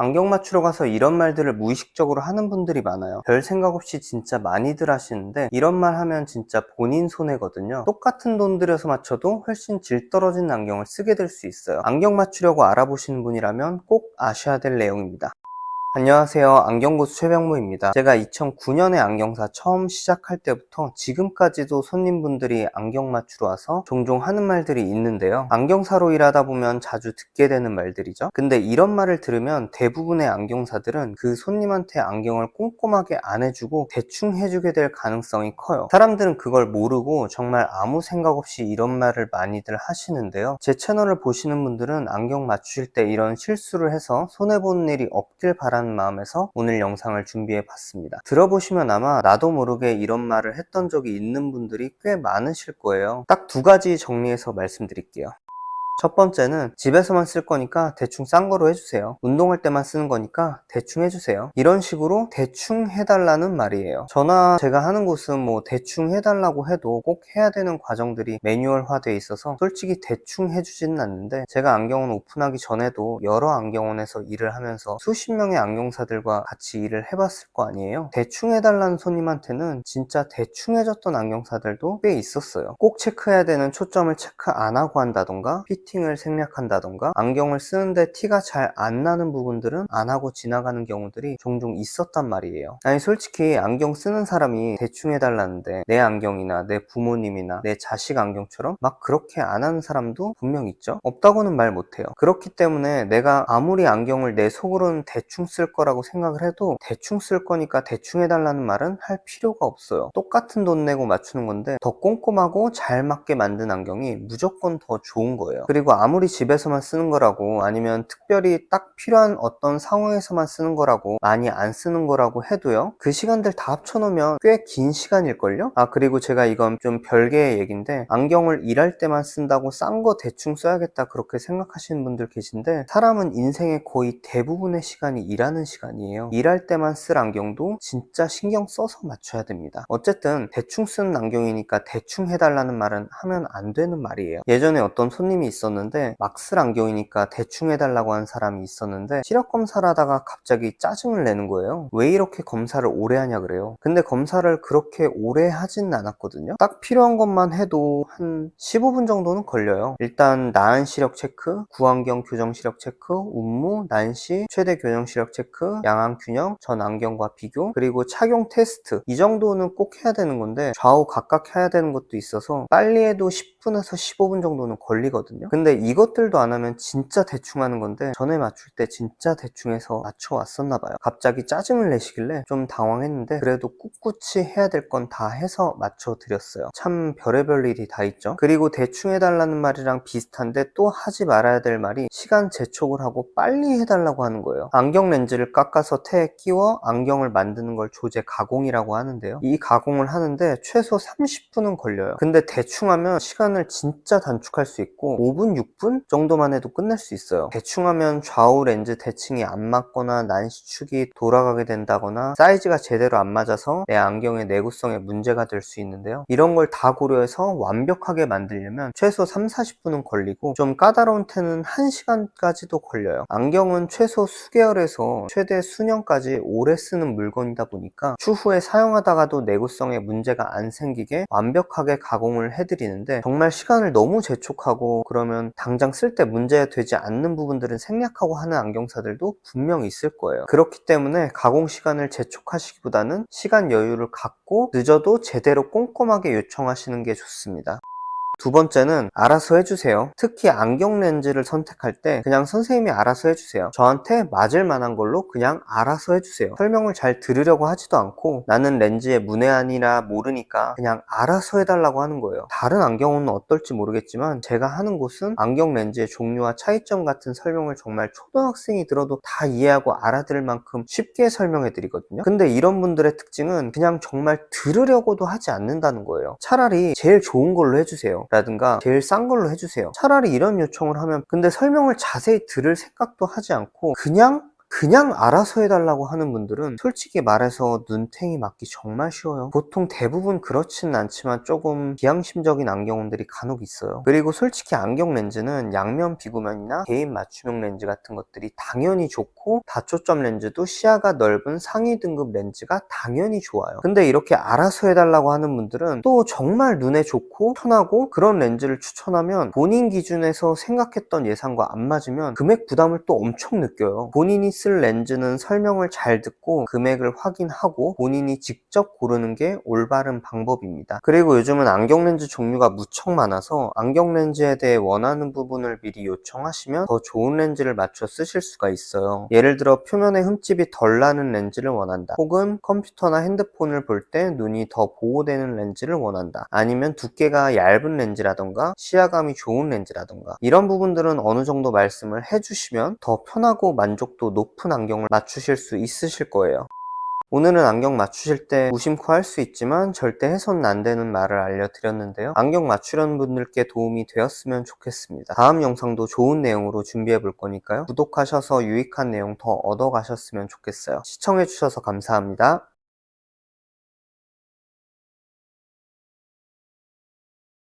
안경 맞추러 가서 이런 말들을 무의식적으로 하는 분들이 많아요. 별 생각 없이 진짜 많이들 하시는데 이런 말 하면 진짜 본인 손해거든요. 똑같은 돈 들여서 맞춰도 훨씬 질 떨어진 안경을 쓰게 될 수 있어요. 안경 맞추려고 알아보시는 분이라면 꼭 아셔야 될 내용입니다. 안녕하세요. 안경고수 최병무입니다. 제가 2009년에 안경사 처음 시작할 때부터 지금까지도 손님분들이 안경 맞추러 와서 종종 하는 말들이 있는데요. 안경사로 일하다 보면 자주 듣게 되는 말들이죠. 근데 이런 말을 들으면 대부분의 안경사들은 그 손님한테 안경을 꼼꼼하게 안 해주고 대충 해주게 될 가능성이 커요. 사람들은 그걸 모르고 정말 아무 생각 없이 이런 말을 많이들 하시는데요. 제 채널을 보시는 분들은 안경 맞추실 때 이런 실수를 해서 손해보는 일이 없길 바라는 마음에서 오늘 영상을 준비해 봤습니다. 들어보시면 아마 나도 모르게 이런 말을 했던 적이 있는 분들이 꽤 많으실 거예요. 딱 두 가지 정리해서 말씀드릴게요. 첫 번째는 집에서만 쓸 거니까 대충 싼 거로 해주세요. 운동할 때만 쓰는 거니까 대충 해주세요. 이런 식으로 대충 해달라는 말이에요. 저나 제가 하는 곳은 뭐 대충 해달라고 해도 꼭 해야 되는 과정들이 매뉴얼화되어 있어서 솔직히 대충 해주지는 않는데, 제가 안경원 오픈하기 전에도 여러 안경원에서 일을 하면서 수십 명의 안경사들과 같이 일을 해봤을 거 아니에요. 대충 해달라는 손님한테는 진짜 대충 해줬던 안경사들도 꽤 있었어요. 꼭 체크해야 되는 초점을 체크 안 하고 한다던가, 피팅을 생략한다던가, 안경을 쓰는데 티가 잘 안 나는 부분들은 안 하고 지나가는 경우들이 종종 있었단 말이에요. 아니 솔직히 안경 쓰는 사람이 대충 해달라는데 내 안경이나 내 부모님이나 내 자식 안경처럼 막 그렇게 안 하는 사람도 분명 있죠. 없다고는 말 못해요. 그렇기 때문에 내가 아무리 안경을 내 속으로는 대충 쓸 거라고 생각을 해도 대충 쓸 거니까 대충 해달라는 말은 할 필요가 없어요. 똑같은 돈 내고 맞추는 건데 더 꼼꼼하고 잘 맞게 만든 안경이 무조건 더 좋은 거예요. 그리고 아무리 집에서만 쓰는 거라고, 아니면 특별히 딱 필요한 어떤 상황에서만 쓰는 거라고, 많이 안 쓰는 거라고 해도요, 그 시간들 다 합쳐놓으면 꽤 긴 시간일걸요? 그리고 제가 이건 좀 별개의 얘기인데, 안경을 일할 때만 쓴다고 싼 거 대충 써야겠다 그렇게 생각하시는 분들 계신데, 사람은 인생의 거의 대부분의 시간이 일하는 시간이에요. 일할 때만 쓸 안경도 진짜 신경 써서 맞춰야 됩니다. 어쨌든 대충 쓰는 안경이니까 대충 해달라는 말은 하면 안 되는 말이에요. 예전에 어떤 손님이 있었는데 막 쓸 안경이니까 대충 해달라고 한 사람이 있었는데, 시력 검사를 하다가 갑자기 짜증을 내는 거예요. 왜 이렇게 검사를 오래 하냐 그래요. 근데 검사를 그렇게 오래 하진 않았거든요. 딱 필요한 것만 해도 한 15분 정도는 걸려요. 일단 나은 시력 체크, 구안경 교정 시력 체크, 운무, 난시, 최대 교정 시력 체크, 양안 균형, 전 안경과 비교, 그리고 착용 테스트, 이 정도는 꼭 해야 되는 건데 좌우 각각 해야 되는 것도 있어서 빨리 해도 10분에서 15분 정도는 걸리거든요. 근데 이것들도 안 하면 진짜 대충 하는 건데, 전에 맞출 때 진짜 대충 해서 맞춰왔었나 봐요. 갑자기 짜증을 내시길래 좀 당황했는데 그래도 꿋꿋이 해야 될 건 다 해서 맞춰드렸어요. 참 별의별 일이 다 있죠. 그리고 대충 해달라는 말이랑 비슷한데 또 하지 말아야 될 말이 시간 재촉을 하고 빨리 해달라고 하는 거예요. 안경 렌즈를 깎아서 태에 끼워 안경을 만드는 걸 조제 가공이라고 하는데요, 이 가공을 하는데 최소 30분은 걸려요. 근데 대충 하면 시간을 진짜 단축할 수 있고 5분, 6분 정도만 해도 끝낼 수 있어요. 대충 하면 좌우 렌즈 대칭이 안 맞거나 난시축이 돌아가게 된다거나 사이즈가 제대로 안 맞아서 내 안경의 내구성에 문제가 될 수 있는데요, 이런 걸 다 고려해서 완벽하게 만들려면 최소 3, 40분은 걸리고 좀 까다로운 태는 1시간까지도 걸려요. 안경은 최소 수개월에서 최대 수년까지 오래 쓰는 물건이다 보니까 추후에 사용하다가도 내구성에 문제가 안 생기게 완벽하게 가공을 해드리는데, 정말 시간을 너무 재촉하고 그러면 당장 쓸 때 문제되지 않는 부분들은 생략하고 하는 안경사들도 분명 있을 거예요. 그렇기 때문에 가공 시간을 재촉하시기보다는 시간 여유를 갖고 늦어도 제대로 꼼꼼하게 요청하시는 게 좋습니다. 두 번째는 알아서 해주세요. 특히 안경 렌즈를 선택할 때 그냥 선생님이 알아서 해주세요. 저한테 맞을 만한 걸로 그냥 알아서 해주세요. 설명을 잘 들으려고 하지도 않고 나는 렌즈의 문외한이라 모르니까 그냥 알아서 해달라고 하는 거예요. 다른 안경은 어떨지 모르겠지만 제가 하는 곳은 안경 렌즈의 종류와 차이점 같은 설명을 정말 초등학생이 들어도 다 이해하고 알아들을 만큼 쉽게 설명해 드리거든요. 근데 이런 분들의 특징은 그냥 정말 들으려고도 하지 않는다는 거예요. 차라리 제일 좋은 걸로 해주세요 라든가 제일 싼 걸로 해주세요. 차라리 이런 요청을 하면, 근데 설명을 자세히 들을 생각도 하지 않고 그냥 그냥 알아서 해달라고 하는 분들은 솔직히 말해서 눈탱이 맞기 정말 쉬워요. 보통 대부분 그렇지는 않지만 조금 비양심적인 안경원들이 간혹 있어요. 그리고 솔직히 안경 렌즈는 양면 비구면이나 개인 맞춤형 렌즈 같은 것들이 당연히 좋고, 다초점 렌즈도 시야가 넓은 상위 등급 렌즈가 당연히 좋아요. 근데 이렇게 알아서 해달라고 하는 분들은 또 정말 눈에 좋고 편하고 그런 렌즈를 추천하면 본인 기준에서 생각했던 예상과 안 맞으면 금액 부담을 또 엄청 느껴요. 본인이 쓸 렌즈는 설명을 잘 듣고 금액을 확인하고 본인이 직접 고르는 게 올바른 방법입니다. 그리고 요즘은 안경 렌즈 종류가 무척 많아서 안경 렌즈에 대해 원하는 부분을 미리 요청하시면 더 좋은 렌즈를 맞춰 쓰실 수가 있어요. 예를 들어 표면에 흠집이 덜 나는 렌즈를 원한다, 혹은 컴퓨터나 핸드폰을 볼 때 눈이 더 보호되는 렌즈를 원한다, 아니면 두께가 얇은 렌즈라던가 시야감이 좋은 렌즈라던가, 이런 부분들은 어느 정도 말씀을 해주시면 더 편하고 만족도 높은 안경을 맞추실 수 있으실 거예요. 오늘은 안경 맞추실 때 무심코 할 수 있지만 절대 해서는 안 되는 말을 알려드렸는데요. 안경 맞추려는 분들께 도움이 되었으면 좋겠습니다. 다음 영상도 좋은 내용으로 준비해 볼 거니까요. 구독하셔서 유익한 내용 더 얻어 가셨으면 좋겠어요. 시청해 주셔서 감사합니다.